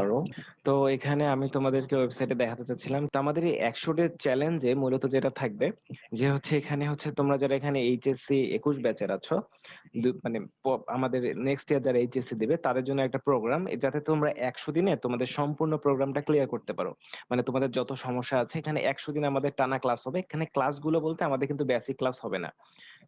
করো। তো এখানে আমি তোমাদেরকে ওয়েবসাইটে দেখাতে চাচ্ছিলাম, তো আমাদের এই 100 ডে চ্যালেঞ্জে মূলত যেটা থাকবে যে হচ্ছে এখানে হচ্ছে তোমরা যারা এখানে এইচএসসি 21 ব্যাচের আছো, মানে আমাদের নেক্সট ইয়ার যারা এইচএসসি দিবে তাদের জন্য একটা প্রোগ্রাম, যাতে তোমরা 100 দিনে তোমাদের সম্পূর্ণ প্রোগ্রামটা ক্লিয়ার করতে পারো। মানে তোমাদের যত সমস্যা আছে এখানে 100 দিন আমাদের টানা ক্লাস হবে। এখানে ক্লাসগুলো বলতে আমাদের কিন্তু বেসিক ক্লাস হবে না,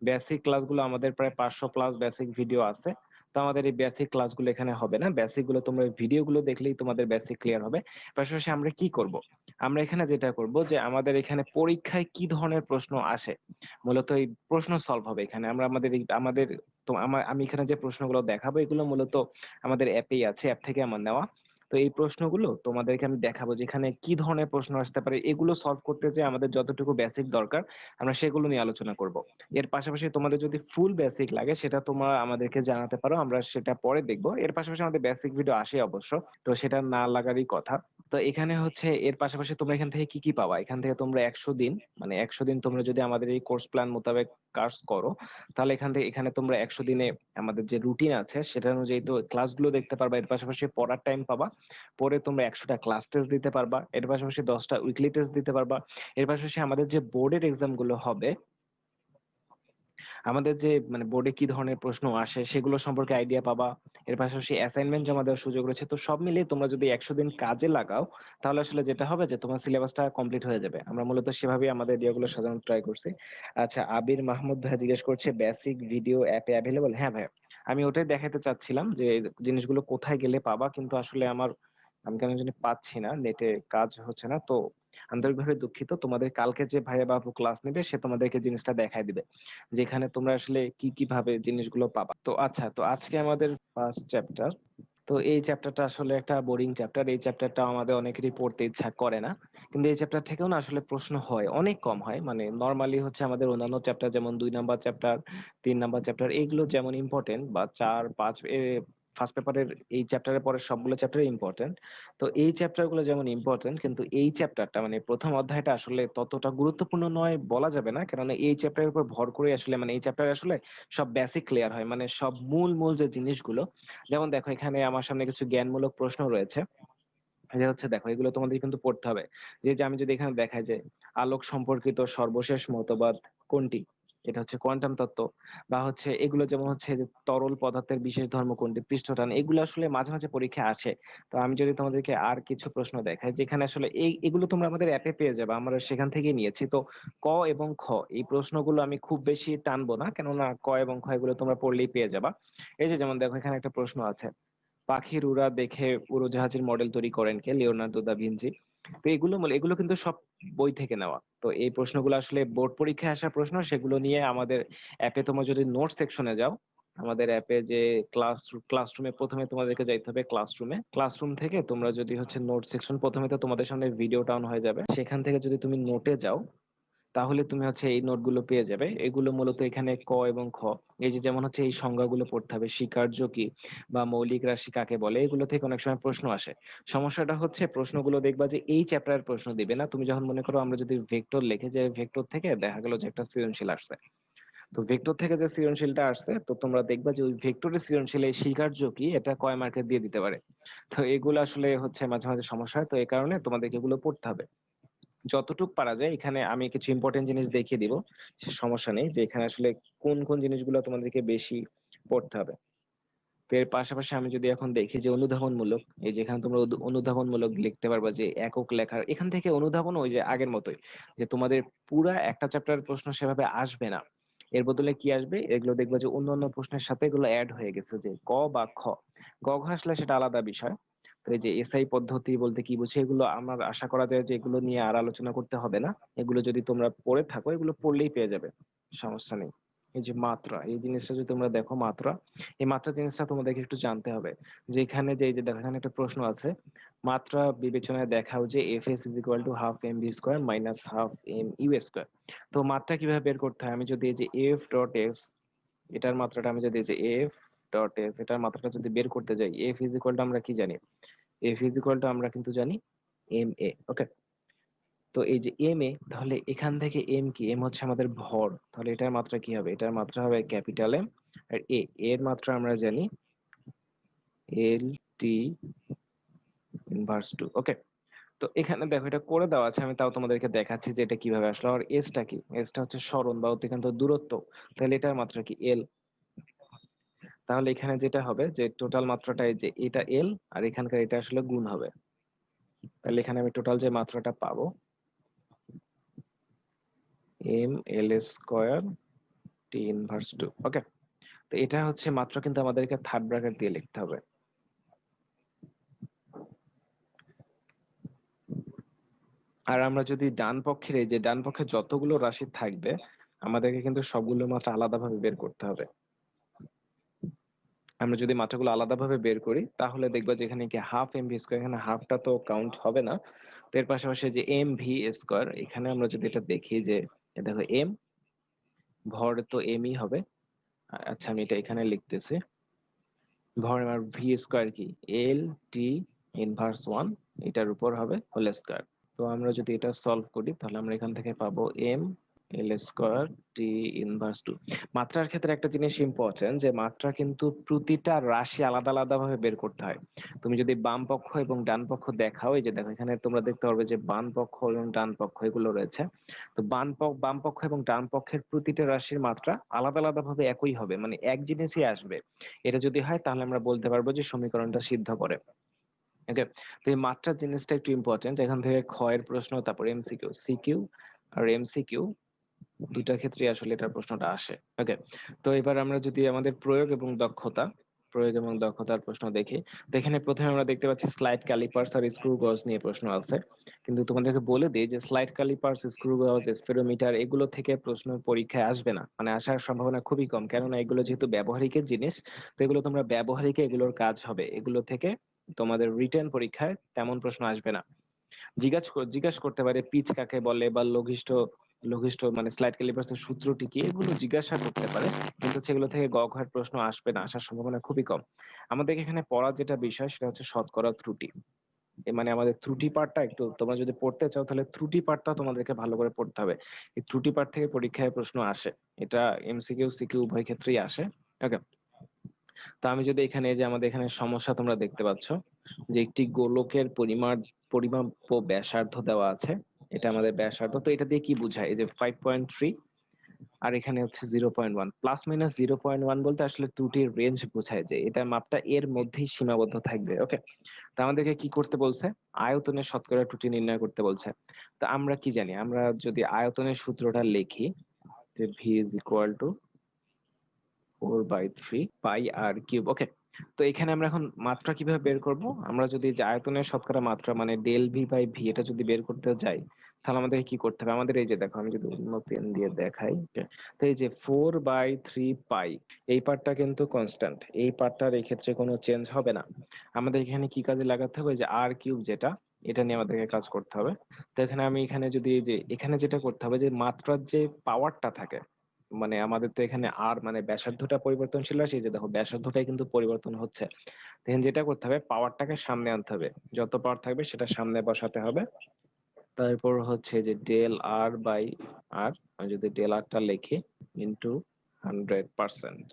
বেসিক ক্লাসগুলো আমাদের প্রায় 500 প্লাস বেসিক ভিডিও আছে। তো আমাদের এই বেসিক ক্লাসগুলো এখানে হবে না, বেসিক গুলো তোমরা ভিডিওগুলো দেখলেই তোমাদের বেসিক ক্লিয়ার হবে। পাশাপাশি আমরা কি করব, আমরা এখানে যেটা করব যে আমাদের এখানে পরীক্ষায় কি ধরনের প্রশ্ন আসে মূলত এই প্রশ্ন সলভ হবে এখানে। আমরা আমাদের তো আমি এখানে যে প্রশ্নগুলো দেখাবো এগুলো মূলত আমাদের অ্যাপেই আছে, অ্যাপ থেকে আমার নেওয়া। তো এই প্রশ্নগুলো তোমাদেরকে আমি দেখাবো যে এখানে কি ধরনের প্রশ্ন আসতে পারে, এগুলো সলভ করতে যে আমাদের যতটুকু বেসিক দরকার আমরা সেগুলো নিয়ে আলোচনা করব। এর পাশাপাশি তোমাদের যদি ফুল বেসিক লাগে সেটা তোমরা আমাদেরকে জানাতে পারো, আমরা সেটা পরে দেখবো। এর পাশাপাশি আমাদের বেসিক ভিডিও আসে অবশ্য, তো সেটা না লাগারই কথা। তো এখানে হচ্ছে এর পাশাপাশি তোমরা এখান থেকে কি কি পাবা, এখান থেকে তোমরা 100 দিন, মানে 100 দিন তোমরা যদি আমাদের এই কোর্স প্ল্যান মোতাবেক কাজ করো, তাহলে এখানে তোমরা 100 দিনে আমাদের যে রুটিন আছে সেটা অনুযায়ী তো ক্লাসগুলো দেখতে পারবা। এর পাশাপাশি পড়ার টাইম পাবা, পরে তোমরা 100টা ক্লাস টেস্ট দিতে পারবা। এর পাশাপাশি 10টা উইকলি টেস্ট দিতে পারবা। এর পাশাপাশি আমাদের যে বোর্ডের এক্সাম গুলো হবে, আমাদের যে মানে বোর্ডে কি ধরনের প্রশ্ন আসে সেগুলো সম্পর্কে আইডিয়া পাবা। এর পাশাপাশি অ্যাসাইনমেন্ট জমা দেওয়ার সুযোগ রয়েছে। তো সব মিলিয়ে তোমরা যদি 100 দিন কাজে লাগাও, তাহলে আসলে যেটা হবে যে তোমার সিলেবাসটা কমপ্লিট হয়ে যাবে। আমরা মূলত সেভাবেই আমাদের ইয়েগুলো সাজানোর ট্রাই করছি। আচ্ছা, আবির মাহমুদ ভাই জিজ্ঞেস করছে বেসিক ভিডিও অ্যাপে অ্যাভেলেবল। হ্যাঁ ভাই, আমি ওটাই দেখাতে চাচ্ছিলাম যে এই জিনিসগুলো কোথায় গেলে পাবা, কিন্তু আসলে আমি কেন জানি পাচ্ছি না, নেটে কাজ হচ্ছে না। তো আন্তরিকভাবে দুঃখিত। তোমাদের কালকে যে ভাইয়া বাবু ক্লাস নেবে সে তোমাদেরকে জিনিসটা দেখায় দিবে, যেখানে তোমরা আসলে কি কি ভাবে জিনিসগুলো পাবা। তো আচ্ছা, তো আজকে আমাদের ফার্স্ট চ্যাপ্টার। তো এই চ্যাপ্টারটা আসলে একটা বোরিং চ্যাপ্টার, এই চ্যাপ্টারটা আমাদের অনেকেরই পড়তে ইচ্ছা করে না। কিন্তু এই চ্যাপ্টার থেকেও না আসলে প্রশ্ন হয়, অনেক কম হয়। মানে নর্মালি হচ্ছে আমাদের অন্যান্য চ্যাপ্টার যেমন 2 নাম্বার চ্যাপ্টার, 3 নাম্বার চ্যাপ্টার, এইগুলো যেমন ইম্পর্টেন্ট, বা 4 5 ফার্স্ট পেপারের এই চ্যাপ্টারের পরে সবগুলো চ্যাপ্টার ইম্পর্টেন্ট। তো এই চ্যাপ্টার গুলো যেমন ইম্পর্টেন্ট, কিন্তু এই চ্যাপ্টারটা মানে প্রথম অধ্যায়টা আসলে ততটা গুরুত্বপূর্ণ নয় বলা যাবে না, কেননা এই চ্যাপ্টারের উপর ভর করে আসলে মানে এই চ্যাপ্টারে আসলে সব বেসিক ক্লিয়ার হয়, মানে সব মূল মূল যে জিনিসগুলো। যেমন দেখো এখানে আমার সামনে কিছু জ্ঞানমূলক প্রশ্ন রয়েছে, যে হচ্ছে দেখো এগুলো তোমাদের কিন্তু পড়তে হবে। যে আমি যদি এখানে দেখাই যে আলোক সম্পর্কিত সর্বশেষ মতবাদ কোনটি, এটা হচ্ছে কোয়ান্টাম তত্ত্ব। বা হচ্ছে এগুলো যেমন হচ্ছে যে তরল পদার্থের বিশেষ ধর্ম কোনটি, পৃষ্ঠটান, এগুলো আসলে মাঝে মাঝে পরীক্ষায় আসে। তো আমি যদি তোমাদেরকে আর কিছু প্রশ্ন দেখাই, যেখানে আসলে এগুলো তোমরা আমাদের অ্যাপে পেয়ে যাবে, আমরা সেখান থেকে নিয়েছি। তো ক এবং খ এই প্রশ্নগুলো আমি খুব বেশি টানবো না, কেননা ক এবং খ এগুলো তোমরা পড়লেই পেয়ে যাবা। এই যে যেমন দেখো এখানে একটা প্রশ্ন আছে, পাখির উড়া দেখে উড়োজাহাজের মডেল তৈরি করেন কে, লিওনার্দো দা ভিঞ্চি। তো এগুলো কিন্তু সব বই থেকে নেওয়া। তো এই প্রশ্নগুলো আসলে বোর্ড পরীক্ষায় আসা প্রশ্ন, সেগুলো নিয়ে আমাদের অ্যাপে তোমরা যদি নোট সেকশনে যাও, আমাদের অ্যাপে যে ক্লাসরুমে প্রথমে তোমাদেরকে যাইতে হবে, ক্লাসরুম থেকে তোমরা যদি হচ্ছে নোট সেকশন, প্রথমে তো তোমাদের সামনে ভিডিওটা অন হয়ে যাবে, সেখান থেকে যদি তুমি নোটে যাও তাহলে তুমি হচ্ছে এই নোটগুলো পেয়ে যাবে। এগুলো মূলত এখানে ক এবং খ, এই যে যেমন হচ্ছে এই সংজ্ঞাগুলো পড়তে হবে, স্বীকার্য কি বা মৌলিক রাশি কাকে বলে, এগুলো থেকে অনেক সময় প্রশ্ন আসে। সমস্যাটা হচ্ছে প্রশ্নগুলো দেখবা যে এই চ্যাপ্টারের প্রশ্ন দিবে না। তুমি যখন মনে করো আমরা যদি ভেক্টর লিখে, যে ভেক্টর থেকে দেখা গেল যে একটা সৃজনশীল আসছে, তো ভেক্টর থেকে যে সৃজনশীলটা আসছে, তো তোমরা দেখবা যে ওই ভেক্টরের সৃজনশীল এই স্বীকার্য কি এটা কয় মার্কের দিয়ে দিতে পারে। তো এগুলো আসলে হচ্ছে মাঝে মাঝে সমস্যা হয়, তো এই কারণে তোমাদেরকে এগুলো পড়তে হবে যতটুক পারা যায়। এখানে আমি কিছু ইম্পর্টেন্ট জিনিস দেখিয়ে দিব, সে সমস্যা নেই, যে এখানে আসলে কোন কোন জিনিসগুলো তোমাদেরকে বেশি পড়তে হবে। তো এর পাশাপাশি আমি যদি এখন দেখি যে অনুধাবনমূলক, এই যে এখানে তোমরা অনুধাবনমূলক লিখতে পারবা, যে একক লেখার এখান থেকে অনুধাবন ওই যে আগের মতোই, যে তোমাদের পুরা একটা চ্যাপ্টার প্রশ্ন সেভাবে আসবে না, এর বদলে কি আসবে এগুলো দেখবা যে অন্যান্য প্রশ্নের সাথে এগুলো অ্যাড হয়ে গেছে, যে ক বা খ। গ ঘ আসলে সেটা আলাদা বিষয়। তো এই যে এসআই পদ্ধতি বলতে কি বুঝে, এগুলো আমার আশা করা যায় যে এগুলো নিয়ে আর আলোচনা করতে হবে না। এগুলো যদি তোমরা পড়ে থাকো এগুলো পড়লেই পেয়ে যাবে, সমস্যা নেই। এই যে মাত্রা, এই জিনিসটা যদি তোমরা দেখো, মাত্রা, এই মাত্রা জিনিসটা তোমাদেরকে একটু জানতে হবে। যে এখানে যে এই যে দেখো এখানে একটা প্রশ্ন আছে, মাত্রা বিবেচনায় দেখাও যে F S is equal to half M V square minus half M U square. তো মাত্রা কিভাবে বের করতে হয়, আমি যদি এই যে এফ ডট এস, এটার মাত্রাটা আমি যদি এই যে এফ ডট এস এটার মাত্রাটা যদি বের করতে যাই, এফ ইজ ইকুয়াল টু আমরা কি জানি, এফ ইজ ইকুয়াল টু আমরা কিন্তু জানি এম এ। ওকে, তো এই যে এম এ, তাহলে এখান থেকে এম কি, এম হচ্ছে আমাদের ভর, তাহলে এটার মাত্রা কি হবে, এটার মাত্রা হবে ক্যাপিটাল এম। আর এর মাত্রা আমরা জানি এল টি ইনভার্স 2। ওকে, তো এখানে দেখো এটা করে দেওয়া আছে, আমি তাও তোমাদেরকে দেখাচ্ছি যে এটা কিভাবে আসলো। আর এসটা কি? এসটা হচ্ছে সরণ বা অতিক্রান্ত দূরত্ব, তাহলে এটার মাত্রা কি এল। তাহলে এখানে যেটা হবে যে টোটাল মাত্রাটা এই যে এটা এল, আর এখানকার এটা আসলে গুণ হবে। তাহলে এখানে আমি টোটাল যে মাত্রাটা পাবো M L square T inverse 2। Okay, তো এটা হচ্ছে মাত্রা, কিন্তু আমাদেরকে থার্ড ব্র্যাকেট দিয়ে লিখতে হবে। আর আমরা যদি ডান পক্ষের এই যে ডান পক্ষে যতগুলো রাশি থাকবে আমাদেরকে কিন্তু সবগুলো মাত্রা আলাদাভাবে বের করতে হবে। আমরা যদি মাত্রাগুলো আলাদাভাবে বের করি তাহলে দেখবো যে এখানে কি হাফ এম ভি স্কোয়ার, এখানে হাফটা তো কাউন্ট হবে না। তো এর পাশাপাশি যে এম ভি স্কোয়ার, এখানে আমরা যদি এটা দেখি যে দেখো এম ভর তো এমই হবে। আচ্ছা আমি এটা এখানে লিখতেছি, ভর আমার ভি স্কোয়ার কি এল টি ইনভার্স 1, এটার উপর হবে হোল স্কোয়ার। তো আমরা যদি এটা সলভ করি তাহলে আমরা এখান থেকে পাবো M L square T inverse 2। মাত্রার ক্ষেত্রে একটা জিনিস ইম্পর্টেন্ট, যে মাত্রা কিন্তু প্রতিটা রাশি আলাদা আলাদা ভাবে বের করতে হয়। তুমি যদি বাম পক্ষ এবং ডান পক্ষ দেখাও, এই যে দেখো এখানে তোমরা দেখতে পারবে যে বাম পক্ষ এবং ডান পক্ষ এগুলো রয়েছে। তো বাম পক্ষ এবং ডান পক্ষের প্রতিটা রাশির মাত্রা আলাদা আলাদা ভাবে একই হবে, মানে এক জিনিসই আসবে। এটা যদি হয় তাহলে আমরা বলতে পারবো যে সমীকরণটা সিদ্ধ করে। ওকে, তো এই মাত্রার জিনিসটা একটু ইম্পর্টেন্ট। এখান থেকে ক্ষয়ের প্রশ্ন, তারপর এমসিকিউ, সিকিউ আর এমসিকিউ দুইটার ক্ষেত্রে আসলে এটার প্রশ্নটা আসে। ওকে, তো এবার আমরা যদি আমাদের প্রয়োগ এবং দক্ষতার প্রশ্ন দেখি, তো এখানে প্রথমে আমরা দেখতে পাচ্ছি স্লাইড ক্যালিপার্স আর স্ক্রু গজ নিয়ে প্রশ্ন আছে। কিন্তু তোমাদেরকে বলে দিই যে স্লাইড ক্যালিপার্স, স্ক্রু গজ, স্পিরোমিটার এগুলো থেকে প্রশ্ন পরীক্ষায় আসবে না, মানে আসার সম্ভাবনা খুবই কম, কেননা এগুলো যেহেতু ব্যবহারিকের জিনিস। তো এগুলো তোমরা ব্যবহারিকে এগুলোর কাজ হবে, এগুলো থেকে তোমাদের রিটেন পরীক্ষায় তেমন প্রশ্ন আসবে না। জিজ্ঞাসা করতে পারে পিচ কাকে বলে বা লঘিষ্ঠ লঘিষ্ঠ মানে স্লাইড ক্যালিপার্সের সূত্রটি কি, এগুলো জিজ্ঞাসা করতে পারে, কিন্তু সেগুলো থেকে গ ঘের প্রশ্ন আসবে না, আসার সম্ভাবনা খুবই কম। আমাদের এখানে পড়ার যেটা বিষয় সেটা হচ্ছে শতকরা ত্রুটি। মানে আমাদের ত্রুটি পার্টটা একটু, তোমরা যদি পড়তে চাও তাহলে ত্রুটি পার্টটা তোমাদেরকে ভালো করে পড়তে হবে। এই ত্রুটি পার্ট থেকে পরীক্ষায় প্রশ্ন আসে, এটা এমসিকিউ সিকিউ উভয় ক্ষেত্রেই আসে। ওকে, তো আমি যদি এখানে, যে আমাদের এখানে সমস্যা তোমরা দেখতে পাচ্ছ যে একটি গোলকের পরিমাপ ব্যাসার্ধ দেওয়া আছে, এটা আমাদের ব্যাসার্ধ। তো এটা দিয়ে কি বোঝায়, এই যে 5.3 আর এখানে হচ্ছে 0.1, প্লাস মাইনাস 0.1 বলতে আসলে ত্রুটির রেঞ্জ বোঝায়, যে এটা মাপটা এর মধ্যেই সীমাবদ্ধ থাকবে। ওকে, তো আমাদেরকে কি করতে বলছে, আয়তনের শতকরা ত্রুটি নির্ণয় করতে বলছে। তো আমরা কি জানি, আমরা যদি আয়তনের সূত্রটা লিখি যে V is equal to 4/3 pi r cube. Okay, তো এখানে আমরা এখন মাত্রা কিভাবে বের করব, আমরা যদি যে আয়তনের শতকরা মাত্রা মানে ডেল ভি বাই ভি এটা যদি বের করতে যাই তাহলে আমাদের কি করতে হবে, আমাদের এই যে দেখো আমি যদি অন্য পেন দিয়ে দেখাই, তো এই যে 4/3 পাই, এই পার্টটা কিন্তু কনস্ট্যান্ট, এই পার্টটার এই ক্ষেত্রে কোনো চেঞ্জ হবে না। আমাদের এখানে কি কাজে লাগাতে হবে, যে আর কিউব যেটা, এটা নিয়ে আমাদেরকে কাজ করতে হবে। তো এখানে আমি এখানে যদি যে এখানে যেটা করতে হবে, যে মাত্রার যে পাওয়ারটা থাকে, মানে আমাদের তো এখানে আর মানে ব্যাসার্ধটা পরিবর্তনশীল রাশি, যে দেখো ব্যাসার্ধটাই কিন্তু পরিবর্তন হচ্ছে। দেখেন যেটা করতে হবে, পাওয়ারটাকে সামনে আনতে হবে, যত পাওয়ার থাকবে সেটা সামনে বসাতে হবে। তারপর হচ্ছে যে ডেল আর বাই আর, আমি যদি ডেল আরটা লিখি ইন্টু 100%।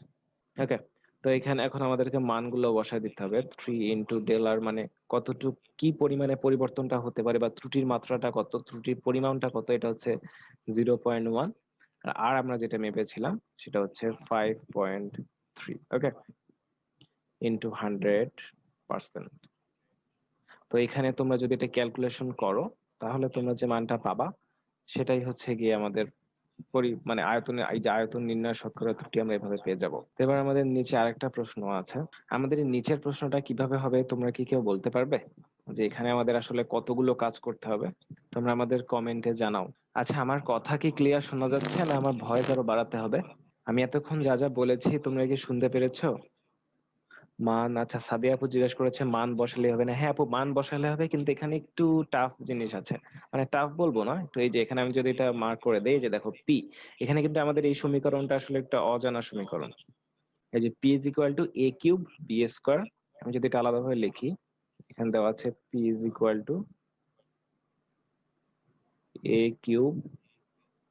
ওকে, তো এখানে এখন আমাদেরকে মানগুলো বসায় দিতে হবে। 3 × ডেল আর মানে কতটুক কি পরিমাণে পরিবর্তনটা হতে পারে, বা ত্রুটির মাত্রাটা কত, ত্রুটির পরিমাণটা কত, এটা হচ্ছে 0.1। আর আমরা যেটা মেপেছিলাম সেটা হচ্ছে 5.3। ওকে, ইন্টু 100%। তো এখানে তোমরা যদি এটা ক্যালকুলেশন করো তাহলে তোমরা যে মানটা পাবা সেটাই হচ্ছে গিয়ে আমাদের মানে আয়তনের, এই যে আয়তন নির্ণয় শতকরা ত্রুটি আমরা এভাবে পেয়ে যাব। এবার আমাদের নিচে আরেকটা প্রশ্ন আছে, আমাদের এই নিচের প্রশ্নটা কিভাবে হবে তোমরা কি কেউ বলতে পারবে, যে এখানে আমাদের আসলে কতগুলো কাজ করতে হবে, তোমরা আমাদের কমেন্টে জানাও। আচ্ছা, আমার কথা কি ক্লিয়ার শোনা যাচ্ছে, না আমার ভয়েস আরো বাড়াতে হবে? আমি এতক্ষণ যা যা বলেছি তোমরা কি শুনতে পেরেছো? মান, আচ্ছা সাদিয়া আপু জিজ্ঞেস করেছে মান বসালে হবে না। হ্যাঁ আপু, মান বসালে হবে, কিন্তু এখানে একটু টাফ জিনিস আছে। মানে টাফ বলবো না, তো এই যে এখানে আমি যদি এটা মার্ক করে দেই, যে দেখো পি, এখানে কিন্তু আমাদের এই সমীকরণটা আসলে একটা অজানা সমীকরণ। এই যে P is equal to A cube B square, আমি যদি এটা আলাদাভাবে লিখি, এখানে দেওয়া আছে P is equal to A cube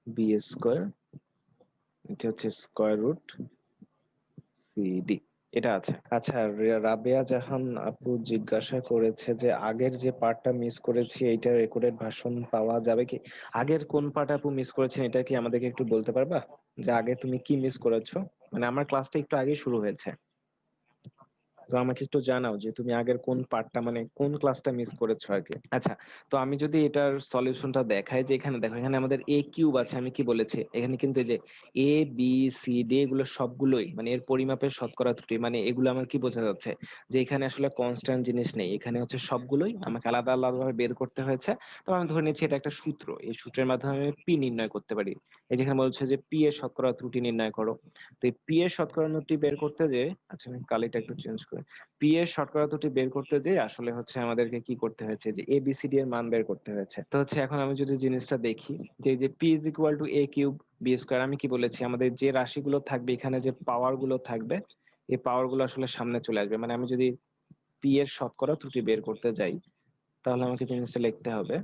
B square, এটা হচ্ছে স্কোয়ার রুট সি ডি। এটা আছে। আচ্ছা, রাবেয়া জাহান আপু জিজ্ঞাসা করেছে যে আগের যে পার্টটা মিস করেছি এইটা রেকর্ডেড ভার্সন পাওয়া যাবে কি? আগের কোন পার্ট আপু মিস করেছেন এটা কি আমাদেরকে একটু বলতে পারবা? যে আগে তুমি কি মিস করেছো? মানে আমার ক্লাসটা একটু আগে শুরু হয়েছে, তো আমাকে একটু জানাও যে তুমি আগের কোন পার্টটা মানে কোন ক্লাসটা মিস করেছো আগে। আচ্ছা, তো আমি যদি এটার সলিউশনটা দেখাই, যে এখানে দেখো, এখানে আমাদের এ কিউব আছে, আমি কি বলেছি এখানে কিন্তু এই যে এ বি সি ডি এগুলো সবগুলোই মানে এর পরিমাপের শতকরা ত্রুটি, মানে এগুলো আমার কি বোঝা যাচ্ছে যে এখানে আসলে কনস্ট্যান্ট জিনিস নেই, এখানে হচ্ছে সবগুলোই আমাকে আলাদা আলাদা ভাবে বের করতে হয়েছে। তো আমি ধরে নিচ্ছি এটা একটা সূত্র, এই সূত্রের মাধ্যমে আমি পি নির্ণয় করতে পারি। এই যেখানে বলছে যে পি এর শতকরা ত্রুটি নির্ণয় করো, তো এই পি এর শতকরা ত্রুটি বের করতে যে, আচ্ছা আমি কালিটা একটু চেঞ্জ করি, পি এর শতকরা ত্রুটি বের করতে যে আসলে হচ্ছে আমাদেরকে কি করতে হয়েছে যে এ বি সি ডি এর মান বের করতে হয়েছে। তো হচ্ছে এখন আমি যদি জিনিসটা দেখি যে এই যে P is equal to A cube B square, আমি কি বলেছি আমাদের যে রাশিগুলো থাকবে এখানে যে পাওয়ার গুলো থাকবে এই পাওয়ার গুলো আসলে সামনে চলে আসবে। মানে আমি যদি পি এর শতকরা ত্রুটি বের করতে যাই তাহলে আমাকে জিনিসটা লিখতে হবে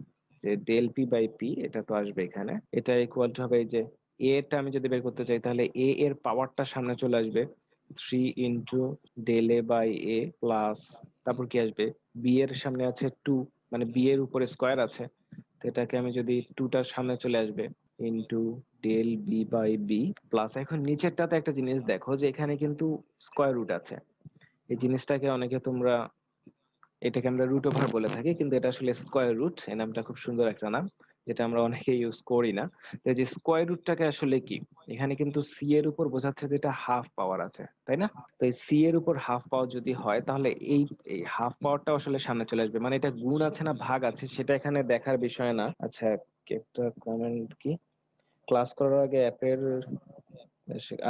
যে ডেল পি বাই পি, এটা তো আসবে এখানে, এটা ইকুয়াল টু হবে এই যে এ টা আমি যদি বের করতে চাই তাহলে এ এর পাওয়ারটা সামনে চলে আসবে 3 del A by A plus, তারপর কি আসবে বি এর সামনে আছে 2, মানে বি এর উপরে স্কোয়ার আছে, তো এটাকে আমি যদি 2টার সামনে চলে আসবে into del B by B plus, এখন নিচেরটাতে একটা জিনিস দেখো যে এখানে কিন্তু স্কোয়ার রুট আছে। এই জিনিসটাকে অনেকে তোমরা, এটাকে আমরা রুট ওভার বলে থাকি, কিন্তু এটা আসলে স্কোয়ার রুট, এই নামটা খুব সুন্দর একটা নাম যেটা আমরা অনেকে ইউজ করি না। তো এই যে স্কোয়ার রুটটাকে আসলে কি, এখানে কিন্তু সি এর উপর বোঝাচ্ছে যে এটা হাফ পাওয়ার আছে, তাই না? তো এই সি এর উপর হাফ পাওয়ার যদি হয় তাহলে এই এই হাফ পাওয়ারটা আসলে সামনে চলে আসবে, মানে এটা গুণ আছে না ভাগ আছে সেটা এখানে দেখার বিষয় না। আচ্ছা, একটা কমেন্ট কি, ক্লাস করার আগে অ্যাপের,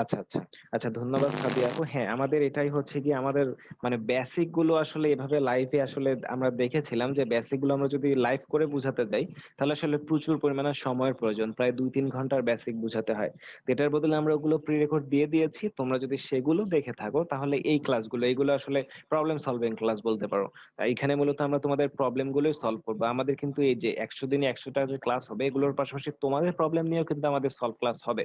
আচ্ছা আচ্ছা, আচ্ছা ধন্যবাদ সাদিয়া আপু। হ্যাঁ, আমাদের এটাই হচ্ছে কি, আমাদের মানে বেসিক গুলো আসলে এভাবে লাইভে আসলে আমরা দেখেছিলাম যে বেসিক গুলো আমরা যদি লাইভ করে বুঝাতে যাই তাহলে আসলে প্রচুর পরিমাণে সময়ের প্রয়োজন, প্রায় 2-3 ঘন্টার বেসিক বুঝাতে হয়। তো এটার বদলে আমরা ওগুলো প্রি রেকর্ড দিয়ে দিয়েছি, তোমরা যদি সেগুলো দেখে থাকো তাহলে এই ক্লাসগুলো এইগুলো আসলে প্রবলেম সলভিং ক্লাস বলতে পারো। তাই এখানে মূলত আমরা তোমাদের প্রবলেম গুলোই সলভ করবো। আমাদের কিন্তু এই যে 100 দিনে 100টা যে ক্লাস হবে এগুলোর পাশাপাশি তোমাদের প্রবলেম নিয়েও কিন্তু আমাদের সলভ ক্লাস হবে।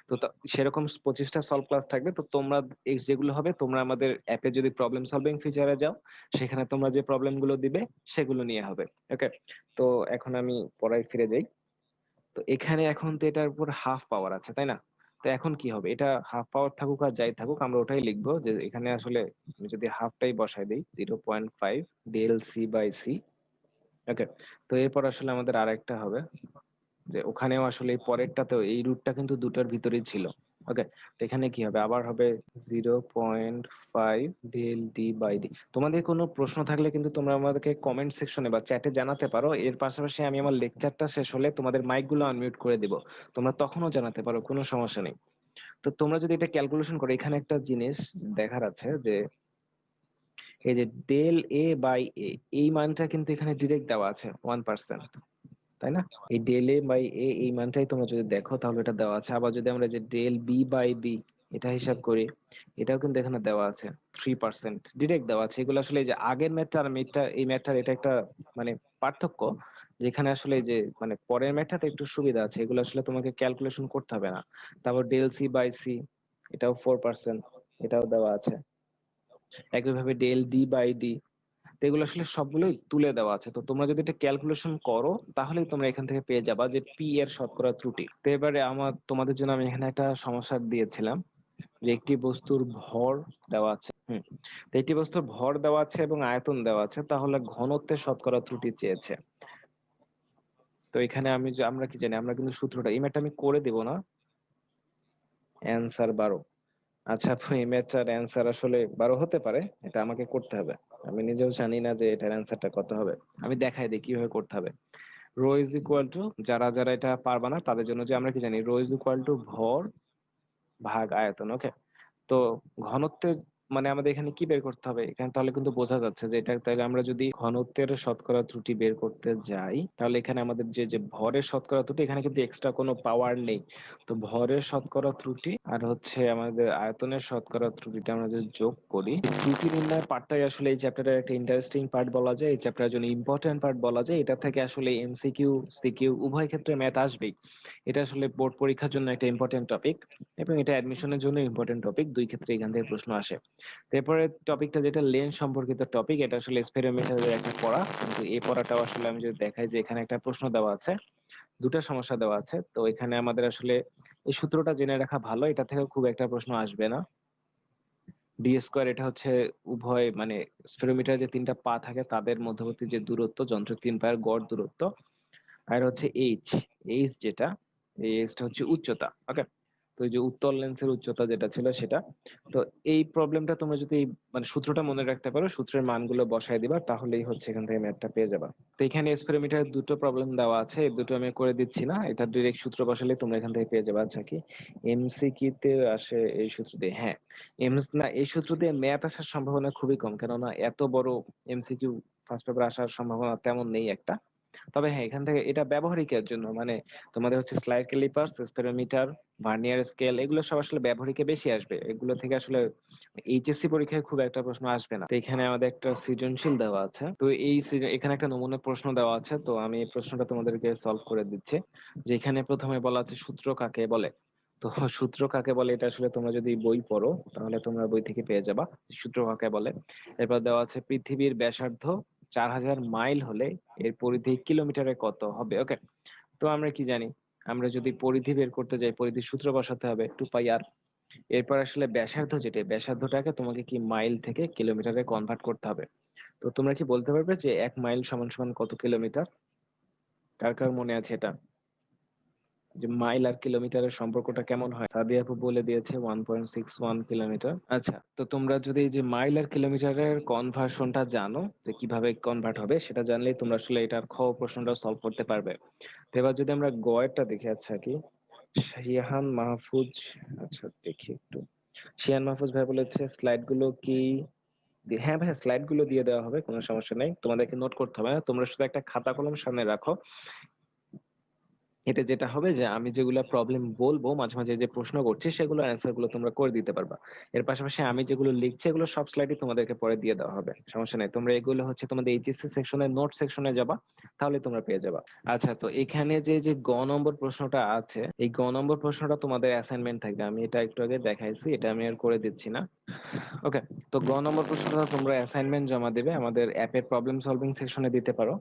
তো সেরকম 25টা সলভ ক্লাস থাকবে। তো তোমরা এই যেগুলো হবে, তোমরা আমাদের অ্যাপে যদি প্রবলেম সলভিং ফিচারে যাও সেখানে তোমরা যে প্রবলেম গুলো দিবে সেগুলো নিয়ে হবে। ওকে, তো এখন আমি পড়ায় ফিরে যাই। তো এখানে এখন তো এটার উপর হাফ পাওয়ার আছে, তাই না? তো এখন কি হবে, এটা হাফ পাওয়ার থাকুক আর যাই থাকুক আমরা ওটাই লিখবো যে এখানে আসলে আমি যদি হাফটাই বসাই দিই 0.5 ডেল সি বাই সি। ওকে, তো এরপর আসলে আমাদের আরেকটা হবে যে ওখানেও আসলে এই পরেরটাতেও এই রুটটা কিন্তু দুটার ভিতরেই ছিল। ওকে, তো এখানে কি হবে, আবার হবে 0.5 ডেল ডি বাই ডি। তোমাদের কোনো প্রশ্ন থাকলে কিন্তু তোমরা আমাদেরকে কমেন্ট সেকশনে বা চ্যাটে জানাতে পারো। এর পাশাপাশি আমি আমার লেকচারটা শেষ হলে তোমাদের মাইক গুলো আনমিউট করে দিব, তোমরা তখনও জানাতে পারো, কোনো সমস্যা নেই। তো তোমরা যদি এটা ক্যালকুলেশন করো, এখানে একটা জিনিস দেখার আছে যে এই যে ডেল এ বাই এ, এই মানটা কিন্তু এখানে ডিরেক্ট দেওয়া আছে 1%, তাই না? এই ডেল এ বাই এ এই মানটাই তোমরা যদি দেখো তাহলে এটা দেওয়া আছে। আবার যদি আমরা যে ডেল বি বাই বি এটা হিসাব করি, এটাও কিন্তু এখানে দেওয়া আছে 3%, ডিরেক্ট দেওয়া আছে। এগুলো আসলে এই যে আগের ম্যাথটা আর ম্যাথটা, এই ম্যাথটার এটা একটা মানে পার্থক্য, যেখানে আসলে এই যে মানে পরের ম্যাথটাতে একটু সুবিধা আছে, এগুলো আসলে তোমাকে ক্যালকুলেশন করতে হবে না। তারপর ডেল সি বাই সি এটাও 4%, এটাও দেওয়া আছে। একইভাবে ডেল ডি বাই ডি, তো এগুলো আসলে সবগুলোই তুলে দেওয়া আছে। তো তোমরা যদি এটা ক্যালকুলেশন করো তাহলেই তোমরা এখান থেকে পেয়ে যাবা যে পি এর শতকরা ত্রুটি। তো এবারে আমার তোমাদের জন্য আমি এখানে একটা সমস্যা দিয়েছিলাম যে একটি বস্তুর ভর দেওয়া আছে। তো একটি বস্তুর ভর দেওয়া আছে এবং আয়তন দেওয়া আছে, তাহলে ঘনত্বের শতকরা ত্রুটি চেয়েছে। তো এখানে আমরা কি জানি, আমরা কিন্তু সূত্রটা, এই ম্যাথটা আমি করে দেব না, অ্যান্সার 12। আচ্ছা আপু, এই ম্যাথটার অ্যান্সার আসলে 12 হতে পারে, এটা আমাকে করতে হবে। আমি নিজেও জানি না যে এটার অ্যান্সারটা কত হবে, আমি দেখাই দিই কিভাবে করতে হবে। রো ইজ ইকুয়াল টু, যারা যারা এটা পারবা না তাদের জন্য, যে আমরা কি জানি রো ইজ ইকুয়াল টু ভর ভাগ আয়তন। ওকে, তো ঘনত্বের মানে আমাদের এখানে কি বের করতে হবে, এখানে তাহলে কিন্তু বোঝা যাচ্ছে যে এটা, তাহলে আমরা যদি ঘনত্বের শতকরা ত্রুটি বের করতে যাই তাহলে এখানে আমাদের যে যে ভরের শতকরা ত্রুটি, এখানে কিন্তু এক্সট্রা কোনো পাওয়ার নেই। তো ভরের শতকরা ত্রুটি আর হচ্ছে আমাদের আয়তনের শতকরা ত্রুটিটা আমরা যদি যোগ করি, ত্রুটি নির্ণয় পার্টটাই আসলে এই চ্যাপ্টারের একটা ইন্টারেস্টিং পার্ট বলা যায়, এই চ্যাপ্টারের জন্য ইম্পর্টেন্ট পার্ট বলা যায়। এটা থেকে আসলে এমসিকিউ সিকিউ উভয় ক্ষেত্রে ম্যাথ আসবেই। এটা আসলে বোর্ড পরীক্ষার জন্য একটা ইম্পর্টেন্ট টপিক এবং এটা অ্যাডমিশনের জন্য ইম্পর্টেন্ট টপিক, দুই ক্ষেত্রে এখান থেকে প্রশ্ন আসে। এরপরের টপিকটা যেটা লেন্স সম্পর্কিত টপিক, এটা আসলে এক্সপেরিমেন্টালের একটা পড়া। কিন্তু এই পড়াটাও আসলে আমি যদি দেখাই যে এখানে একটা প্রশ্ন দেওয়া আছে, ২ টা সমস্যা দেওয়া আছে। তো এখানে আমাদের আসলে এই সূত্রটা জেনে রাখা ভালো। এটা থেকেও খুব একটা প্রশ্ন আসবে না। ডি স্কয়ার এটা হচ্ছে উভয় মানে স্ফেরোমিটারে যে ৩ টা পা থাকে তাদের মধ্যবর্তী যে দূরত্ব, যন্ত্রের ৩ পায়ের গড় দূরত্ব। আর হচ্ছে এইচ, এইচ যেটা, এই এইচটা হচ্ছে উচ্চতা। ওকে? তো এই যে উত্তল লেন্সের উচ্চতা যেটা ছিল সেটা। তো এই প্রবলেমটা তোমরা যদি মানে সূত্রটা মনে রাখতে পারো, সূত্রের মানগুলো বসায় দিবা, তাহলেই হচ্ছে এখান থেকে ম্যাথটা পেয়ে যাবা। তো এখানে এক্সপেরিমেন্টারে ২ টো প্রবলেম দেওয়া আছে। এই ২ টো আমি করে দিচ্ছি না। এটা ডিরেক্ট সূত্র বসালেই তোমরা এখান থেকে পেয়ে যাবা। আচ্ছা কি এমসিকিউ তে আসে এই সূত্র দিয়ে? হ্যাঁ, না, এই সূত্র দিয়ে ম্যাথ আসার সম্ভাবনা খুবই কম। কেননা এত বড় এমসিকিউ ফার্স্ট পেপারে আসার সম্ভাবনা তেমন নেই একটা। তবে হ্যাঁ, এখান থেকে এটা ব্যবহারিকের জন্য মানে তোমাদের হচ্ছে স্লাইড ক্যালিপার, স্পেরোমিটার, ভার্নিয়ার স্কেল এগুলো সব আসলে ব্যবহারিকে বেশি আসবে। এগুলো থেকে আসলে এইচএসসি পরীক্ষায় খুব একটা প্রশ্ন আসবে না। তো এখানে আমাদের একটা সৃজনশীল দেওয়া আছে। তো এই এখানে একটা নমুনা প্রশ্ন দেওয়া আছে। তো আমি এই প্রশ্নটা তোমাদেরকে সলভ করে দিচ্ছি। যে এখানে প্রথমে বলা আছে সূত্র কাকে বলে। তো সূত্র কাকে বলে এটা আসলে তোমরা যদি বই পড়ো তাহলে তোমরা বই থেকে পেয়ে যাবা সূত্র কাকে বলে। এরপর দেওয়া আছে পৃথিবীর ব্যাসার্ধ ৪০০০ মাইল হলে এর পরিধি কিলোমিটারে কত হবে? ওকে? তো আমরা কি জানি? আমরা যদি পরিধি বের করতে যাই, পরিধির সূত্র বসাতে হবে 2 পাই আর। এরপর আসলে ব্যাসার্ধ যেটা, ব্যাসার্ধটাকে তোমাকে কি মাইল থেকে কিলোমিটারে কনভার্ট করতে হবে। তো তোমরা কি বলতে পারবে যে ১ মাইল সমান সমান কত কিলোমিটার? কার কার মনে আছে এটা? যে মাইল আর কিলোমিটারের সম্পর্কটা কেমন হয়? সাদিয়া আপু বলে দিয়েছে 1.61 কিলোমিটার। আচ্ছা, তো তোমরা যদি এই যে মাইল আর কিলোমিটারের কনভার্সনটা জানো, যে কিভাবে কনভার্ট হবে সেটা জানলেই তোমরা আসলে এটার খ প্রশ্নটা সলভ করতে পারবে। তো এবার যদি আমরা গ এরটা দেখি, আচ্ছা কি শিহান মাহফুজ, আচ্ছা দেখি একটু। শিহান মাহফুজ ভাই বলেছে স্লাইড গুলো কি হ্যাঁ ভাই, স্লাইড গুলো দিয়ে দেওয়া হবে, কোনো সমস্যা নেই। তোমাদেরকে নোট করতে হবে না, তোমরা শুধু একটা খাতা কলম সামনে রাখো। এতে যেটা হবে যে আমি যেগুলা প্রবলেম বলবো মাঝে মাঝে যে প্রশ্ন করছি সেগুলোর অ্যান্সার গুলো তোমরা করে দিতে পারবা। এর পাশাপাশি আমি যেগুলো লিখছি এগুলো সব স্লাইডে তোমাদেরকে পরে দিয়ে দেওয়া হবে, সমস্যা নেই। তোমরা এগুলো হচ্ছে তোমাদের এইচএসসি সেকশনের নোট সেকশনে যাবা, তাহলে তোমরা পেয়ে যাবা। আচ্ছা, তো এখানে যে গ নম্বর প্রশ্নটা আছে, এই গ নম্বর প্রশ্নটা তোমাদের অ্যাসাইনমেন্ট থাকবে। আমি এটা একটু আগে দেখাইছি, এটা আমি আর করে দিচ্ছি না। ওকে? তো গ নম্বর প্রশ্নটা তোমরা অ্যাসাইনমেন্ট জমা দেবে আমাদের অ্যাপের প্রবলেম সলভিং সেকশনে দিতে পারো।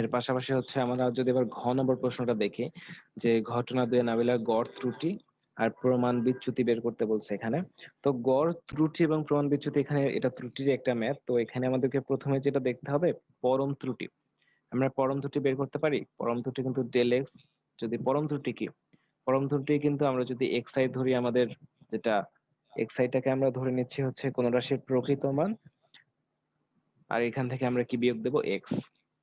এর পাশাপাশি হচ্ছে আমরা যদি এবার ঘ নম্বর প্রশ্নটা দেখি, যে ঘটনা দিয়ে নাবিলার গড় ত্রুটি আর প্রমাণ বিচ্যুতি বের করতে বলছে এখানে। তো গড় ত্রুটি এবং প্রমাণ বিচ্যুতি, এখানে এটা ত্রুটির একটা ম্যাথ। তো এখানে আমাদেরকে প্রথমে যেটা দেখতে হবে পরম ত্রুটি। আমরা পরম ত্রুটি বের করতে পারি। পরম ত্রুটি কিন্তু ডেল এক্স। যদি পরম ত্রুটি কি, পরম ত্রুটি কিন্তু আমরা যদি এক্স আই ধরি, আমাদের যেটা এক্স আইটাকে আমরা ধরে নিচ্ছি হচ্ছে কোন রাশির প্রকৃত মান, আর এখান থেকে আমরা কি বিয়োগ দেব? এক্স।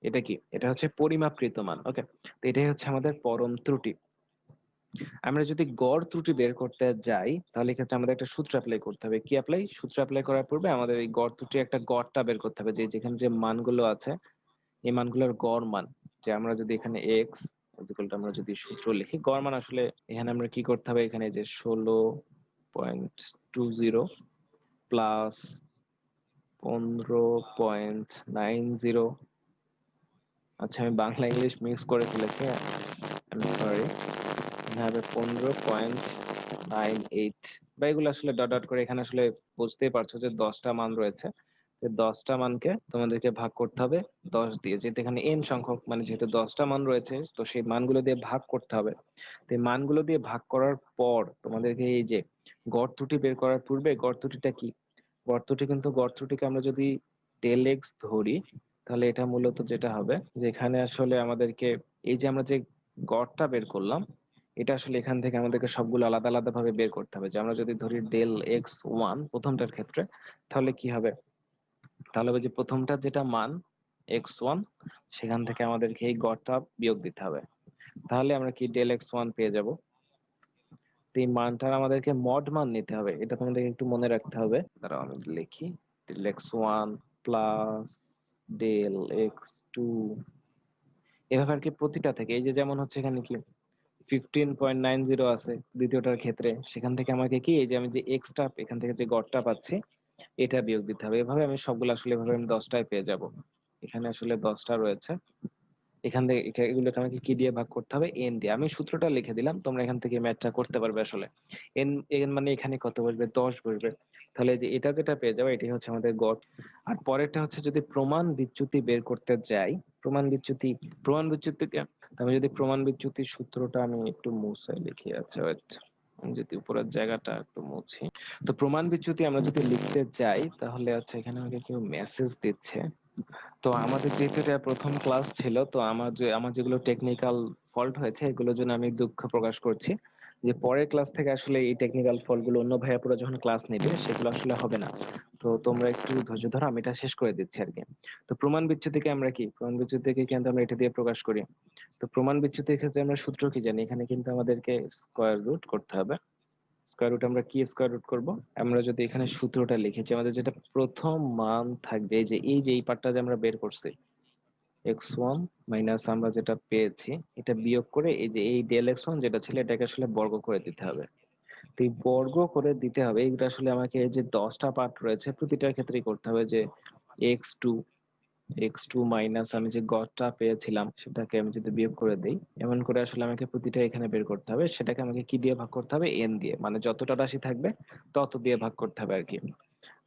এটা কি? এটা হচ্ছে পরিমাপকৃত মান। ওকে? তো এটাই হচ্ছে আমাদের পরম ত্রুটি। আমরা যদি গড় ত্রুটি বের করতে যাই তাহলে এক্ষেত্রে আমাদের একটা সূত্র অ্যাপ্লাই করতে হবে। কি অ্যাপ্লাই? সূত্র অ্যাপ্লাই করার পূর্বে আমাদের এই গড় ত্রুটির একটা গড়টা বের করতে হবে, যে যেখানে যে মানগুলো আছে এই মানগুলোর গড় মান। যে আমরা যদি এখানে এক্স ইকুয়ালটা আমরা যদি সূত্র লিখি, গড় মান আসলে এখানে আমরা কি করতে হবে, এখানে যে 16.20 প্লাস 15.90, আচ্ছা আমি বাংলা ইংলিশ মিক্স করে ফেলেছি, আমি সরি। এখানে 15.98 বা এগুলো আসলে ডট ডট করে এখানে আসলে বুঝতেই পারছো যে 10টা মান রয়েছে। 10টা মানকে তোমাদেরকে ভাগ করতে হবে 10 দিয়ে, যেহেতু এখানে এন সংখ্যক মানে যেহেতু 10টা মান রয়েছে তো সেই মানগুলো দিয়ে ভাগ করতে হবে। তো এই মানগুলো দিয়ে ভাগ করার পর তোমাদেরকে এই যে গড় ত্রুটি বের করার পূর্বে, গড় ত্রুটিটা কি? গড় ত্রুটি কিন্তু, গড় ত্রুটিকে আমরা যদি ডেল এক্স ধরি তাহলে এটা মূলত যেটা হবে যে এখানে আসলে আমাদেরকে এই যে আমরা যে গড়টা বের করলাম, এটা আসলে এখান থেকে আমাদেরকে সবগুলো আলাদা আলাদা ভাবে বের করতে হবে। যে আমরা যদি ধরি ডেল এক্স ওয়ান প্রথমটার ক্ষেত্রে, তাহলে কি হবে? তাহলে ওই যে প্রথমটার যেটা মান এক্স ওয়ান, সেখান থেকে আমাদেরকে এই গড়টা বিয়োগ দিতে হবে। তাহলে আমরা কি ডেল এক্স ওয়ান পেয়ে যাব। তো এই মানটার আমাদেরকে মড মান নিতে হবে, এটা তোমাদেরকে একটু মনে রাখতে হবে। দাঁড়াও আমি লিখি, del X one plus del X two, এভাবে আর কি প্রতিটা থেকে। এই যে যেমন হচ্ছে এখানে কি 15.90 আছে দ্বিতীয়টার ক্ষেত্রে, সেখান থেকে আমাকে কি এই যে আমি যে এক্সটা এখান থেকে যে গড়টা পাচ্ছি এটা বিয়োগ দিতে হবে। এভাবে আমি সবগুলো আসলে এভাবে আমি 10টায় পেয়ে যাব। এখানে আসলে 10টা রয়েছে। এখান থেকে এগুলোকে আমাকে কি দিয়ে ভাগ করতে হবে? n দিয়ে। আমি সূত্রটা লিখে দিলাম, তোমরা এখান থেকে ম্যাথটা করতে পারবে আসলে। n মানে এখানে কত বসবে? 10 বসবে। তাহলে এই যে এটা যেটা পেয়ে যাবো এটাই হচ্ছে আমাদের গড়। আর পরেরটা হচ্ছে যদি প্রমাণ বিচ্যুতি বের করতে যাই, প্রমাণ বিচ্যুতিকে আমি যদি প্রমাণ বিচ্যুতির সূত্রটা আমি একটু মুছে লিখি। আচ্ছা ওয়েট, আমি যদি উপরের জায়গাটা একটু মুছি। তো প্রমাণ বিচ্যুতি আমরা যদি লিখতে যাই তাহলে হচ্ছে এখানে আমাকে কেউ মেসেজ দিচ্ছে। তো আমাদের যেহেতু এটা প্রথম ক্লাস ছিল, তো আমার যেগুলো টেকনিক্যাল ফল্ট হয়েছে এগুলোর জন্য আমি দুঃখ প্রকাশ করছি। যে পরের ক্লাস থেকে আসলে এই টেকনিক্যাল ফল্ট গুলো অন্য ভাইয়া পুরো যখন ক্লাস নেবে সেগুলো আসলে হবে না। তো তোমরা একটু ধৈর্য ধরো, আমি এটা শেষ করে দিচ্ছি আর কি। তো প্রমাণ বিচ্যুতিকে আমরা কি, প্রমাণ বিচ্যুতিকে কিন্তু আমরা এটা দিয়ে প্রকাশ করি। তো প্রমাণ বিচ্যুতির ক্ষেত্রে আমরা সূত্র কি জানি? এখানে কিন্তু আমাদেরকে স্কোয়ার রুট করতে হবে। স্কোয়ার রুট আমরা কি স্কোয়ার রুট করব? আমরা যদি এখানে সূত্রটা লিখেছি, আমাদের যেটা প্রথম মান থাকবে, এই পার্টটা যে আমরা বের করছি, x1 মাইনাস আমরা যেটা পেয়েছি এটা বিয়োগ করে এই যে এই ডেল x1 যেটা ছিল এটাকে আসলে বর্গ করে দিতে হবে। তো এই বর্গ করে দিতে হবে, এইটা আসলে আমাকে এই যে 10টা পার্ট রয়েছে প্রতিটার ক্ষেত্রেই করতে হবে। যে x2 x2 মাইনাস আমি যে গড়টা পেয়েছিলাম সেটাকে আমি যদি বিয়োগ করে দেই, এমন করে আসলে আমাকে প্রতিটা এখানে বের করতে হবে। সেটাকে আমাকে কি দিয়ে ভাগ করতে হবে? n দিয়ে, মানে যতটা রাশি থাকবে তত দিয়ে ভাগ করতে হবে আর কি।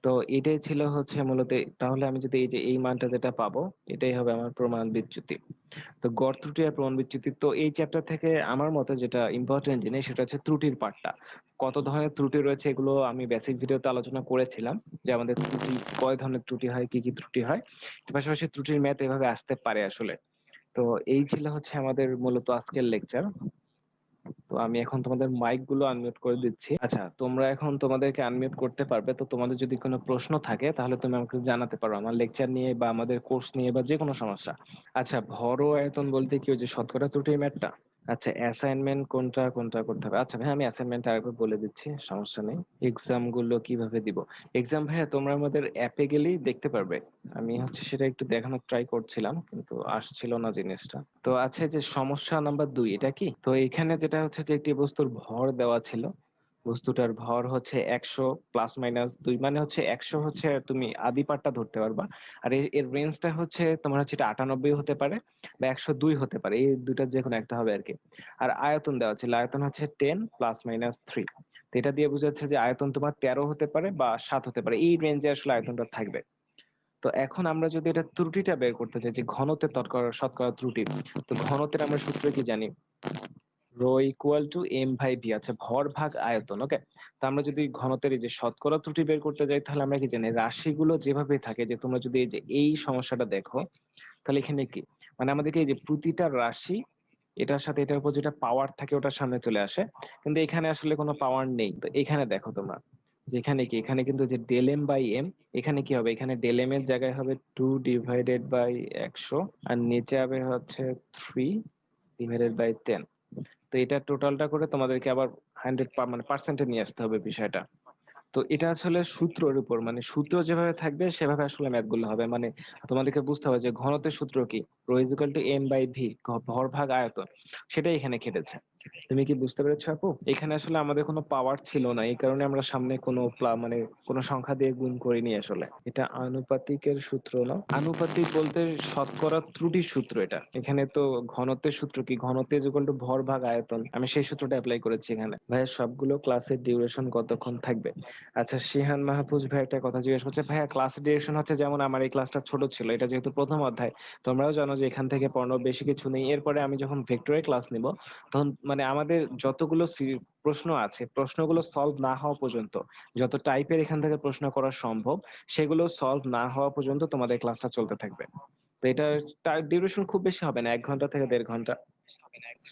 তো এটাই ছিল হচ্ছে মূলত। তাহলে আমি যদি এই যে এই মানটা যেটা পাবো এটাই হবে আমার প্রমাণ বিচ্যুতি। তো গড় ত্রুটি আর প্রমাণ বিচ্যুতি, তো এই চ্যাপ্টার থেকে আমার মতে যেটা ইম্পর্টেন্ট জিনিস সেটা হচ্ছে ত্রুটির পার্টটা। কত ধরনের ত্রুটি রয়েছে এগুলো আমি বেসিক ভিডিওতে আলোচনা করেছিলাম, যে আমাদের ত্রুটি কয় ধরনের ত্রুটি হয়, কি কি ত্রুটি হয়। এর পাশাপাশি ত্রুটির ম্যাথ এভাবে আসতে পারে আসলে। তো এই ছিল হচ্ছে আমাদের মূলত আজকের লেকচার। তো আমি এখন তোমাদের মাইক গুলো আনমিউট করে দিচ্ছি। আচ্ছা, তোমরা এখন তোমাদেরকে আনমিউট করতে পারবে। তো তোমাদের যদি কোনো প্রশ্ন থাকে তাহলে তুমি আমাকে জানাতে পারো, আমার লেকচার নিয়ে বা আমাদের কোর্স নিয়ে বা যে কোনো সমস্যা। আচ্ছা, ভর ও আয়তন বলতে কি ওই যে শতকরা ত্রুটির ম্যাথটা? আচ্ছা, অ্যাসাইনমেন্ট কোনটা কোনটা করতে হবে? আচ্ছা ভাই, আমি অ্যাসাইনমেন্ট আরেকবার বলে দিচ্ছি, সমস্যা নেই। এক্সাম গুলো কিভাবে দিব? এক্সাম ভাইয়া তোমরা আমাদের অ্যাপে গেলেই দেখতে পারবে। আমি হচ্ছে সেটা একটু দেখানোর ট্রাই করছিলাম কিন্তু আসছিল না জিনিসটা। তো আচ্ছা, যে সমস্যা নাম্বার 2 এটা কি? তো এখানে যেটা হচ্ছে যে একটি বস্তুর ভর দেওয়া ছিল, বস্তুটার ভর হচ্ছে 100 প্লাস মাইনাস 2, মানে হচ্ছে 100 হচ্ছে তুমি আদি পার্টটা ধরতে পারবা। আর এর রেঞ্জটা হচ্ছে তোমার হচ্ছে এটা 98 হতে পারে বা 102 হতে পারে, এই দুইটার যে কোনো একটা হবে আর কি। আর আয়তন দেওয়া ছিল, আয়তন হচ্ছে 10 প্লাস মাইনাস 3। তো এটা দিয়ে বোঝাচ্ছে যে আয়তন তোমার 13 হতে পারে বা 7 হতে পারে, এই রেঞ্জে আসলে আয়তনটা থাকবে। তো এখন আমরা যদি এটা ত্রুটিটা বের করতে চাই, যে ঘনত্বের শতকরা ত্রুটি, তো ঘনত্বের আমরা সূত্র কি জানি? রো ইকুয়াল টু এম ভাই ভি। আচ্ছা, ভর ভাগ আয়তন, ওকে। তো আমরা যদি ঘনত্বের এই যে শতকরা ত্রুটি বের করতে যাই তাহলে আমরা কি জানি? রাশিগুলো যেভাবে থাকে, যে তোমরা যদি এই যে এই সমস্যাটা দেখো তাহলে এখানে কি, মানে আমাদেরকে এই যে প্রতিটা রাশি এটার সাথে এটার উপর যেটা পাওয়ার থাকে ওটার সামনে চলে আসে, কিন্তু এখানে আসলে কোনো পাওয়ার নেই। তো এখানে দেখো তোমরা, যে এখানে কি, এখানে কিন্তু যে ডেল এম বাই এম, এখানে কি হবে? এখানে ডেল এম এর জায়গায় হবে 2 ডিভাইডেড বাই 100, আর নিচে হবে হচ্ছে 3 ডিভাইডেড বাই 10। তো এটা টোটালটা করে তোমাদেরকে আবার 100 মানে পার্সেন্টে নিয়ে আসতে হবে বিষয়টা। তো এটা আসলে সূত্রের উপর, মানে সূত্র যেভাবে থাকবে সেভাবে আসলে ম্যাথ গুলো হবে। মানে তোমাদেরকে বুঝতে হবে যে ঘনত্বের সূত্র কি, rho is equal to M by V, ভর ভাগ আয়তন, সেটাই এখানে খেটেছে। তুমি কি বুঝতে পেরেছো আপু? এখানে আসলে আমাদের কোনো পাওয়ার ছিল না, এই কারণে আমরা সামনে কোনো মানে কোনো সংখ্যা দিয়ে গুণ করিনি আসলে। এটা আনুপাতিকের সূত্র না, আনুপাতিক বলতে শতকরা ত্রুটির সূত্র এটা। এখানে তো ঘনত্বের সূত্র কি, ঘনত্ব ইজ ইকুয়াল টু ভর ভাগ আয়তন, আমি সেই সূত্রটা অ্যাপ্লাই করেছি এখানে। ভাইয়া সবগুলো ক্লাসের ডিউরেশন কতক্ষণ থাকবে? আচ্ছা, শিহান মাহফুজ ভাই একটা কথা জিজ্ঞেস করছে, ভাইয়া ক্লাস ডিউরেশন হচ্ছে, যেমন আমার এই ক্লাসটা ছোট ছিল, এটা যেহেতু প্রথম অধ্যায়, তোমরাও জানো যে এখান থেকে পড়ানোর বেশি কিছু নেই। এরপরে আমি যখন ভেক্টরের ক্লাস নিব তখন মানে আমাদের যতগুলো প্রশ্ন আছে, প্রশ্নগুলো সলভ না হওয়া পর্যন্ত, যত টাইপের এখান থেকে প্রশ্ন করা সম্ভব সেগুলো সলভ না হওয়া পর্যন্ত তোমাদের ক্লাসটা চলতে থাকবে। তো এটা ডিউরেশন খুব বেশি হবে না, 1 ঘন্টা থেকে 1.5 ঘন্টা।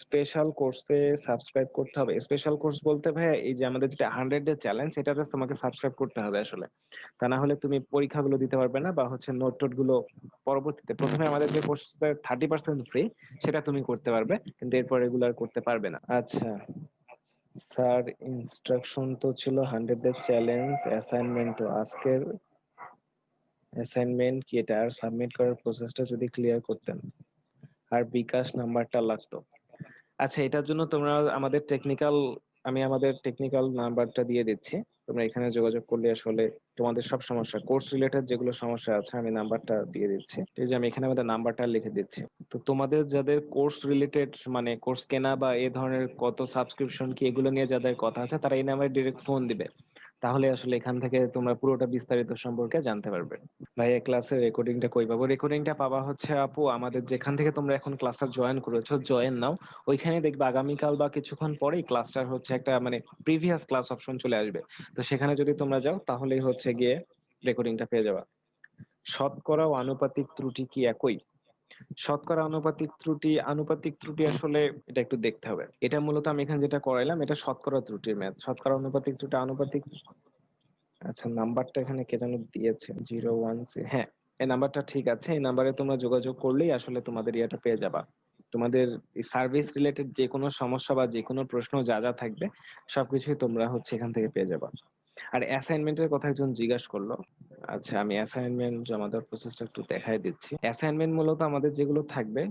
স্পেশাল কোর্সে সাবস্ক্রাইব করতে হবে? স্পেশাল কোর্স বলতে ভাইয়া এই যে আমাদের যেটা 100 ডে চ্যালেঞ্জ, এটাতে তোমাকে সাবস্ক্রাইব করতে হবে আসলে। তা না হলে তুমি পরীক্ষাগুলো দিতে পারবে না, বা হচ্ছে নোট টোট গুলো পরবর্তীতে, প্রথমে আমাদের যে কোর্সটা 30% ফ্রি সেটা তুমি করতে পারবে, কিন্তু এরপর রেগুলার করতে পারবে না। আচ্ছা স্যার, ইনস্ট্রাকশন তো ছিল 100 ডে চ্যালেঞ্জ, অ্যাসাইনমেন্ট তো আজকের, অ্যাসাইনমেন্ট কি এটা আর সাবমিট করার প্রসেসটা যদি ক্লিয়ার করতেন, আর বিকাশ নাম্বারটা লাগতো। আচ্ছা, এটার জন্য তোমরা আমাদের টেকনিক্যাল আমি আমাদের টেকনিক্যাল নাম্বারটা দিয়ে দিচ্ছি। তোমরা এখানে যোগাযোগ করলে আসলে তোমাদের সব সমস্যা, কোর্স রিলেটেড যেগুলো সমস্যা আছে আমি নাম্বারটা দিয়ে দিচ্ছি। এই যে আমি এখানে আমাদের নাম্বারটা লিখে দিচ্ছি। তো তোমাদের যাদের কোর্স রিলেটেড মানে কোর্স কেনা বা এ ধরনের কত সাবস্ক্রিপশন কি এগুলো নিয়ে যাদের কথা আছে তারা এই নাম্বারে ডিরেক্ট ফোন দিবে। তাহলে আসলে এখান থেকে তোমরা পুরোটা বিস্তারিত সম্পর্কে জানতে পারবে। ভাইয়া ক্লাসের রেকর্ডিংটা কই পাবো? রেকর্ডিংটা পাবা হচ্ছে আপু আমাদের যেখান থেকে তোমরা এখন ক্লাসটা জয়েন করেছো, জয়েন নাও। ওইখানে দেখবে আগামীকাল বা কিছুক্ষণ পরেই ক্লাসটার হচ্ছে একটা মানে প্রিভিয়াস ক্লাস অপশন চলে আসবে। তো সেখানে যদি তোমরা যাও তাহলেই হচ্ছে গিয়ে রেকর্ডিংটা পেয়ে যাবা। শতকরা ও আনুপাতিক ত্রুটি কি একই? শতকরা আনুপাতিক ত্রুটি আসলে এটা একটু দেখতে হবে। এটা মূলত আমি এখানে যেটা করাইলাম এটা শতকরা ত্রুটির ম্যাথ। শতকরা অনুপাতিক ত্রুটি আনুপাতিক, আচ্ছা নাম্বারটা এখানে কে যেন দিয়েছে 016, হ্যাঁ এই নাম্বারটা ঠিক আছে। এই নাম্বারে তোমরা যোগাযোগ করলেই আসলে তোমাদের ইয়েটা পেয়ে যাবা। তোমাদের সার্ভিস রিলেটেড যে কোনো সমস্যা বা যে কোনো প্রশ্ন যা যা থাকবে সবকিছুই তোমরা হচ্ছে এখান থেকে পেয়ে যাবা। আর অ্যাসাইনমেন্টের কথা একজন জিজ্ঞাসা করলো। আচ্ছা আমি অ্যাসাইনমেন্ট জমা দেওয়ার প্রসেসটা একটু দেখাই দিচ্ছি। অ্যাসাইনমেন্ট মূলত আমাদের যেগুলো থাকবে,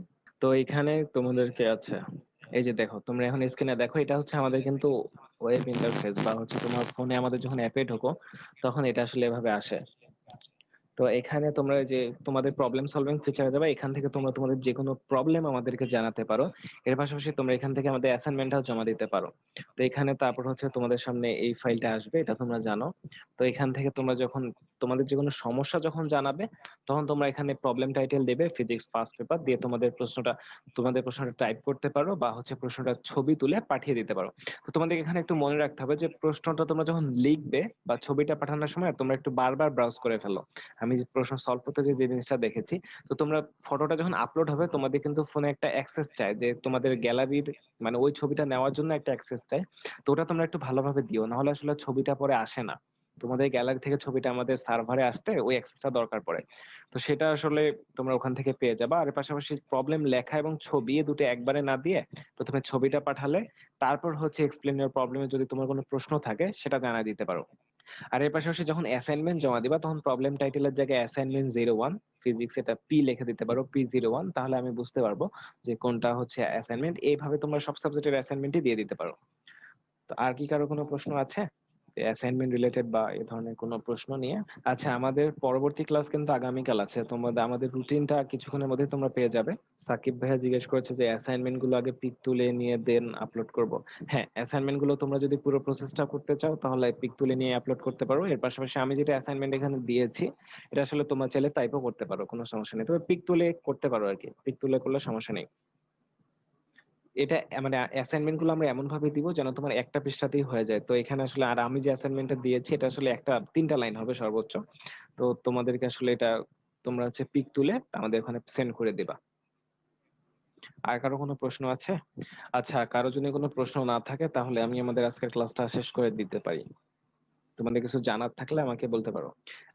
তো এখানে তোমাদেরকে আচ্ছা এই যে দেখো তোমরা এখন স্ক্রিনে দেখো এটা হচ্ছে আমাদের কিন্তু ওয়েব ইন্টারফেস বা হচ্ছে তোমার ফোনে আমাদের যখন অ্যাপে ঢোকো তখন এটা আসলে এভাবে আসে। তো এখানে তোমরা যে তোমাদের প্রবলেম সলভিং ফিচারে যাবে, এখান থেকে তোমরা তোমাদের যে কোনো প্রবলেম আমাদেরকে জানাতে পারো। এর পাশাপাশি তোমরা এখান থেকে আমাদের অ্যাসাইনমেন্টটাও জমা দিতে পারো। তো এখানে তারপর হচ্ছে তোমাদের সামনে এই ফাইলটা আসবে, এটা তোমরা জানো। তো এখান থেকে তোমরা যখন তোমাদের যে কোনো সমস্যা যখন জানাবে তখন তোমরা এখানে প্রবলেম টাইটেল দেবে ফিজিক্স ফার্স্ট পেপার দিয়ে তোমাদের প্রশ্নটা টাইপ করতে পারো বা হচ্ছে প্রশ্নটা ছবি তুলে পাঠিয়ে দিতে পারো। তো তোমাদের এখানে একটু মনে রাখতে হবে যে প্রশ্নটা তোমরা যখন লিখবে বা ছবিটা পাঠানোর সময় তোমরা একটু বারবার ব্রাউজ করে ফেলো। আমি যে প্রশ্ন সলভ করতে যে জিনিসটা দেখেছি, তো তোমরা ফটোটা যখন আপলোড হবে তোমাদের কিন্তু ফোনে একটা অ্যাক্সেস চায় যে তোমাদের গ্যালারির মানে ওই ছবিটা নেওয়ার জন্য একটা অ্যাক্সেস চায়। তো ওটা তোমরা একটু ভালোভাবে দিও, না হলে আসলে ছবিটা পরে আসে না। তোমাদের গ্যালারি থেকে ছবিটা আমাদের সার্ভারে আসতে ওই অ্যাক্সেসটা দরকার পড়ে। তো সেটা আসলে তোমরা ওখান থেকে পেয়ে যাবা। আর পাশাপাশি প্রবলেম লেখা এবং ছবি এই দুটো একবারে না দিয়ে প্রথমে ছবিটা পাঠালে তারপর হচ্ছে এক্সপ্লেন ইওর প্রবলেমে যদি তোমার কোনো প্রশ্ন থাকে সেটা জানাই দিতে পারো। আর এর পাশাপাশি যখন অ্যাসাইনমেন্ট জমা দিবা তখন প্রবলেম টাইটেলের জায়গায় অ্যাসাইনমেন্ট 01 ফিজিক্স এটা পি লিখে দিতে পারো, P01, তাহলে আমি বুঝতে পারবো যে কোনটা হচ্ছে অ্যাসাইনমেন্ট। এইভাবে তোমরা সব সাবজেক্টের অ্যাসাইনমেন্টই দিয়ে দিতে পারো। তো আর কি কারো কোনো প্রশ্ন আছে অ্যাসাইনমেন্ট রিলেটেড বা এই ধরনের কোনো প্রশ্ন নিয়ে? আচ্ছা আমাদের পরবর্তী ক্লাস কিন্তু আগামীকাল আছে। তোমাদের আমাদের রুটিনটা কিছুক্ষণের মধ্যে তোমরা পেয়ে যাবে। সাকিব ভাইয়া জিজ্ঞেস করেছে যে অ্যাসাইনমেন্ট গুলো আগে পিক তুলে নিয়ে দেন আপলোড করব। হ্যাঁ অ্যাসাইনমেন্ট গুলো তোমরা যদি পুরো প্রসেসটা করতে চাও তাহলে পিক তুলে নিয়ে আপলোড করতে পারো। এর পাশাপাশি আমি যেটা অ্যাসাইনমেন্ট এখানে দিয়েছি এটা আসলে তোমরা চাইলে টাইপও করতে পারো, কোনো সমস্যা নেই। তবে পিক তুলে করতে পারো আর কি, পিক তুলে করলে সমস্যা নেই। এটা মানে অ্যাসাইনমেন্ট গুলো আমরা এমন ভাবে দিব যেন তোমার একটা পৃষ্ঠাতেই হয়ে যায়। তো এখানে আসলে আর আমি যে অ্যাসাইনমেন্টটা দিয়েছি এটা আসলে একটা 3টা লাইন হবে সর্বোচ্চ। তো তোমাদেরকে আসলে এটা তোমরা হচ্ছে পিক তুলে আমাদের ওখানে সেন্ড করে দিবা। আর কারো কোনো প্রশ্ন আছে? আচ্ছা কারো যদি কোনো প্রশ্ন না থাকে তাহলে আমি আমাদের আজকের ক্লাসটা শেষ করে দিতে পারি। তোমাদের কিছু জানার থাকলে আমাকে বলতে পারো।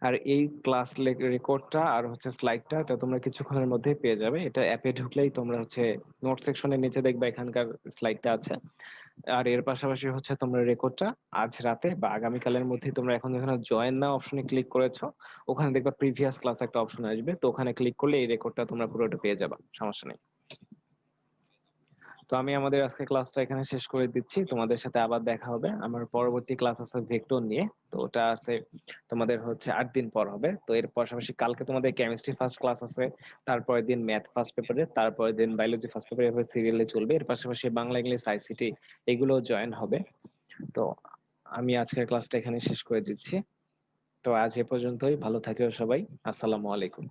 আর এই ক্লাস রেকর্ডটা আর হচ্ছে স্লাইডটা এটা তোমরা কিছুক্ষণের মধ্যেই পেয়ে যাবে। এটা অ্যাপে ঢুকলেই তোমরা হচ্ছে নোট সেকশনের নিচে দেখবে এখানকার স্লাইডটা আছে। আর এর পাশাপাশি হচ্ছে তোমরা রেকর্ডটা আজ রাতে বা আগামীকালের মধ্যে তোমরা এখন যেখানে জয়েন নাও অপশনে ক্লিক করেছো ওখানে দেখবা প্রিভিয়াস ক্লাস একটা অপশন আসবে, তো ওখানে ক্লিক করলে এই রেকর্ডটা তোমরা পুরোটা পেয়ে যাবা, সমস্যা নেই। তো আমি আমাদের আজকে ক্লাসটা এখানে শেষ করে দিচ্ছি। তোমাদের সাথে আবার দেখা হবে। আমার পরবর্তী ক্লাস আছে ভেক্টর নিয়ে। তো ওটা আছে তোমাদের হচ্ছে 8 দিন পর হবে। তো এর পাশাপাশি কালকে তোমাদের কেমিস্ট্রি ফার্স্ট ক্লাস আছে, তারপরের দিন ম্যাথ ফার্স্ট পেপারে, তারপরের দিন বায়োলজি ফার্স্ট পেপারে, এভাবে সিরিয়ালে চলবে। এর পাশাপাশি বাংলা ইংলিশ আইসিটি এগুলো জয়েন হবে। তো আমি আজকের ক্লাসটা এখানে শেষ করে দিচ্ছি। তো আজ এ পর্যন্তই, ভালো থাকিও সবাই। আসসালামু আলাইকুম।